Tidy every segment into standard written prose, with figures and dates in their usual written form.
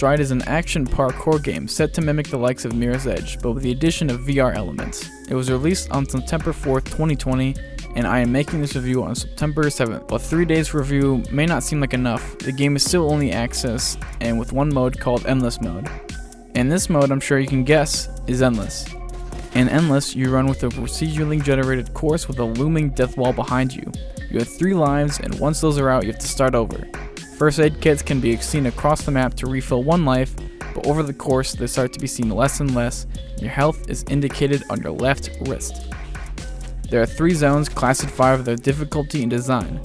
Stride is an action parkour game set to mimic the likes of Mirror's Edge, but with the addition of VR elements. It was released on September 4th, 2020, and I am making this review on September 7th. While 3 days review may not seem like enough, the game is still only access, and with one mode called Endless Mode. And this mode, I'm sure you can guess, is Endless. In Endless, you run with a procedurally generated course with a looming death wall behind you. You have 3 lives, and once those are out, you have to start over. First aid kits can be seen across the map to refill 1 life, but over the course they start to be seen less and less, and your health is indicated on your left wrist. There are 3 zones classified by their difficulty and design.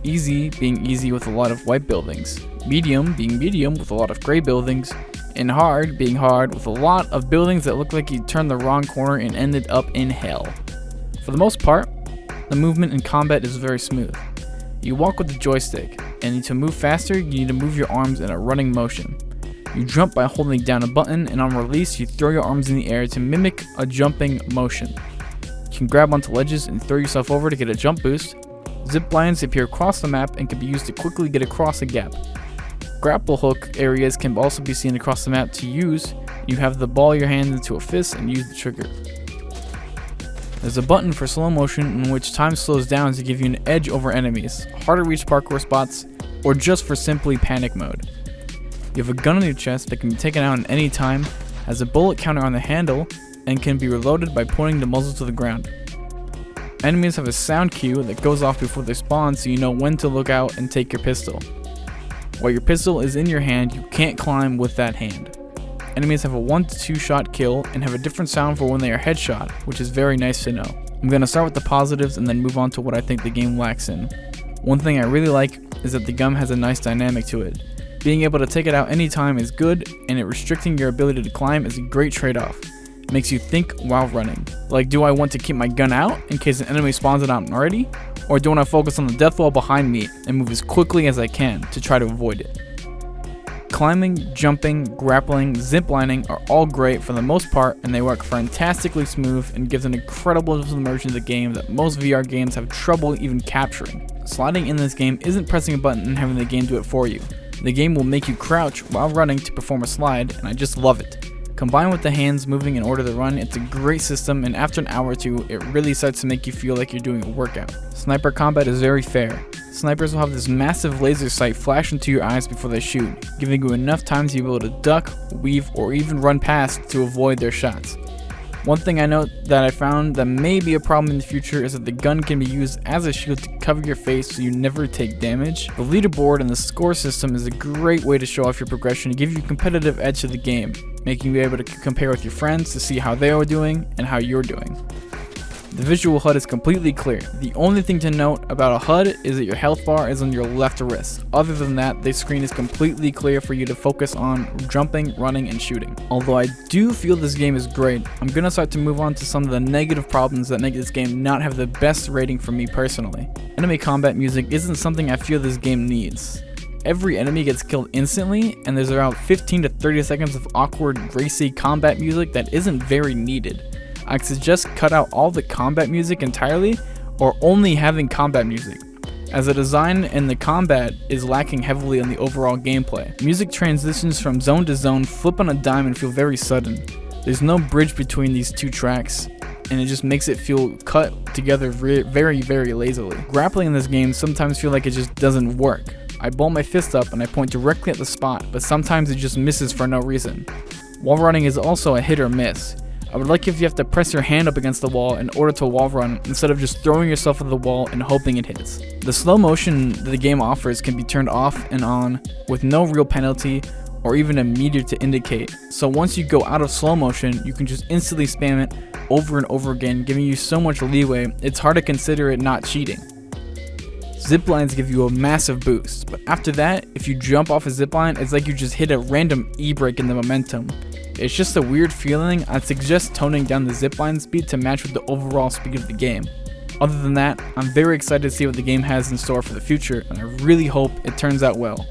Easy being easy with a lot of white buildings, medium being medium with a lot of gray buildings, and hard being hard with a lot of buildings that look like you turned the wrong corner and ended up in hell. For the most part, the movement in combat is very smooth. You walk with the joystick, and to move faster, you need to move your arms in a running motion. You jump by holding down a button, and on release, you throw your arms in the air to mimic a jumping motion. You can grab onto ledges and throw yourself over to get a jump boost. Zip lines appear across the map and can be used to quickly get across a gap. Grapple hook areas can also be seen across the map to use. You have to ball your hand into a fist and use the trigger. There's a button for slow motion in which time slows down to give you an edge over enemies, hard to reach parkour spots, or just for simply panic mode. You have a gun on your chest that can be taken out at any time, has a bullet counter on the handle, and can be reloaded by pointing the muzzle to the ground. Enemies have a sound cue that goes off before they spawn so you know when to look out and take your pistol. While your pistol is in your hand, you can't climb with that hand. Enemies have a 1 to 2 shot kill and have a different sound for when they are headshot, which is very nice to know. I'm going to start with the positives and then move on to what I think the game lacks in. One thing I really like is that the gun has a nice dynamic to it. Being able to take it out anytime is good, and it restricting your ability to climb is a great trade-off. It makes you think while running. Like, do I want to keep my gun out in case an enemy spawns it out already? Or do I want to focus on the death wall behind me and move as quickly as I can to try to avoid it? Climbing, jumping, grappling, ziplining are all great for the most part, and they work fantastically smooth and gives an incredible immersion to the game that most VR games have trouble even capturing. Sliding in this game isn't pressing a button and having the game do it for you. The game will make you crouch while running to perform a slide, and I just love it. Combined with the hands moving in order to run, it's a great system, and after an hour or two, it really starts to make you feel like you're doing a workout. Sniper combat is very fair. Snipers will have this massive laser sight flash into your eyes before they shoot, giving you enough time to be able to duck, weave, or even run past to avoid their shots. One thing I note that I found that may be a problem in the future is that the gun can be used as a shield to cover your face so you never take damage. The leaderboard and the score system is a great way to show off your progression and give you a competitive edge to the game, making you able to compare with your friends to see how they are doing and how you're doing. The visual HUD is completely clear. The only thing to note about a HUD is that your health bar is on your left wrist. Other than that, the screen is completely clear for you to focus on jumping, running, and shooting. Although I do feel this game is great, I'm gonna start to move on to some of the negative problems that make this game not have the best rating for me personally. Enemy combat music isn't something I feel this game needs. Every enemy gets killed instantly, and there's around 15 to 30 seconds of awkward, racy combat music that isn't very needed. I suggest cut out all the combat music entirely, or only having combat music, as the design and the combat is lacking heavily in the overall gameplay. Music transitions from zone to zone flip on a dime and feel very sudden. There's no bridge between these 2 tracks, and it just makes it feel cut together very, very lazily. Grappling in this game sometimes feel like it just doesn't work. I ball my fist up and I point directly at the spot, but sometimes it just misses for no reason. Wall running is also a hit or miss. I would like if you have to press your hand up against the wall in order to wall run instead of just throwing yourself at the wall and hoping it hits. The slow motion that the game offers can be turned off and on with no real penalty or even a meter to indicate. So once you go out of slow motion, you can just instantly spam it over and over again, giving you so much leeway, it's hard to consider it not cheating. Ziplines give you a massive boost, but after that, if you jump off a zipline, it's like you just hit a random e-brake in the momentum. It's just a weird feeling. I'd suggest toning down the zipline speed to match with the overall speed of the game. Other than that, I'm very excited to see what the game has in store for the future, and I really hope it turns out well.